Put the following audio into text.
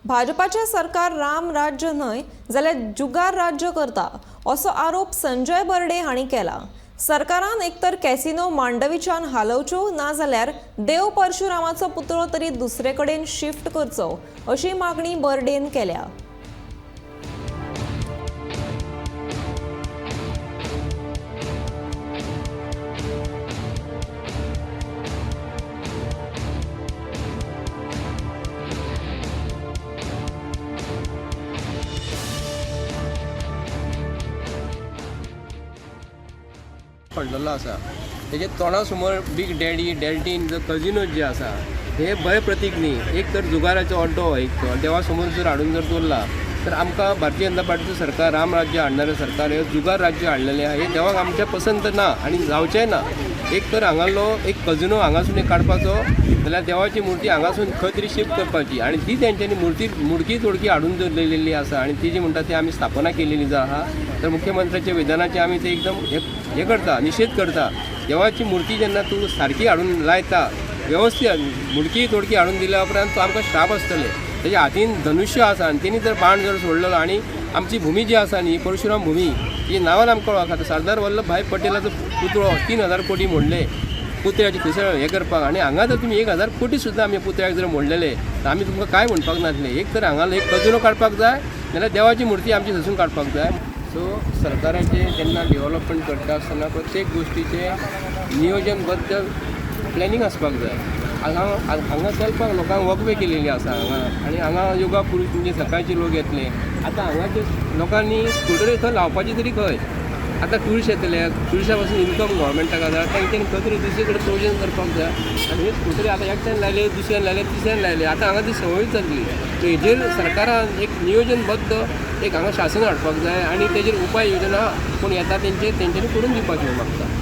भाजपाचे सरकार राम राज्य न्हय जाल्यार जुगार राज्य करता असो आरोप संजय बर्डे हांणी केला। सरकारान एकतर कॅसिनो मांडवीच्यान हालवच्यो ना जाल्यार देव परशुरामाचो पुतळो तरी दुसरे कडेन शिफ्ट करचो अशी मागणी बर्डेन केल्या। पडलेलो आसा तेजे तोंडा समोर बिग डॅडी डॅल्टीन जो कजिनो जे आसा हे भय प्रतीक न्ही, एक तर जुगाराचो अड्डो एक देवा समोर जर हाडून जर दवरला तर आमकां भारतीय जनता पार्टीचो सरकार राम राज्य हाडणारें सरकार हे जुगार राज्य हाडलेलें आहा हे देवाक आमच्या पसंत ना आनी जावचेंय ना। एक तर हांगालो एक कजिनो हांगासून एक काडपाचो जाल्यार देवाची मुर्ती हांगासून खंय तरी शिफ्ट करपाची आनी ती तेंच्यांनी मुडकी तोडकी हाडून दवरलेली आसा आनी ती जी म्हणटा ती आमी स्थापना केलेली जो आहा तर मुख्यमंत्र्याच्या विधानाचे आमी ते एकदम हे करता निषेध करता। देवाची मुर्ती जेन्ना तूं सारकी हाडून लायता व्यवस्थित मुडकी तोडकी हाडून दिल्या उपरांत तो आमकां श्राप आसतले। तेज्या हातीन धनुष्य आसा आनी तेणी जर बाण जर सोडलेलो आनी आमची भुमी जी आसा न्ही परशुराम भुमी ही नांवान आमकां वळखता। सरदार वल्लभ भाई पटेलाचो पुतळो 3000 कोटी मोडले पुतळ्याची थंयसर हें करपाक आनी हांगा जर तुमी 1000 कोटी सुद्दां आमी पुतळ्याक जर मोडलेले तर आमी तुमकां काय म्हणपाक नासले। एक तर हांगा एक कजिनो काडपाक जाय जाल्यार देवाची मुर्ती आमची थंयसून काडपाक जाय। सो सरकाराचे जेन्ना डेव्हलपमेंट करता आसतना प्रत्येक गोष्टीचे नियोजनबद्ध प्लॅनिंग आसपाक जाय। हांगा चलपाक लोकांक वॉकवे केलेली आसा हांगा आनी हांगा योगा पुरूश म्हणजे सकाळचे लोक येतले। आतां हांगाचे लोकांनी स्कुटरी थंय लावपाची तरी खंय, आतां टुरिस्ट येतले टुरिस्टा पासून इन्कम गव्हर्मेंटाक जाता तेंच्यांनी खंय तरी दुसरे कडेन प्रोविजन करपाक जाय आनी हे स्कुटरी आतां एकट्यान लायले दुसऱ्यान लायले तिसऱ्यान लायले आतां हांगा ती संवय जाल्ली। सो हेजेर सरकारान एक नियोजनबद्ध एक हांगा शासन हाडपाक जाय आनी तेजेर उपाय योजना कोण येता तेंच्यांनी करून दिवपाचें मागता।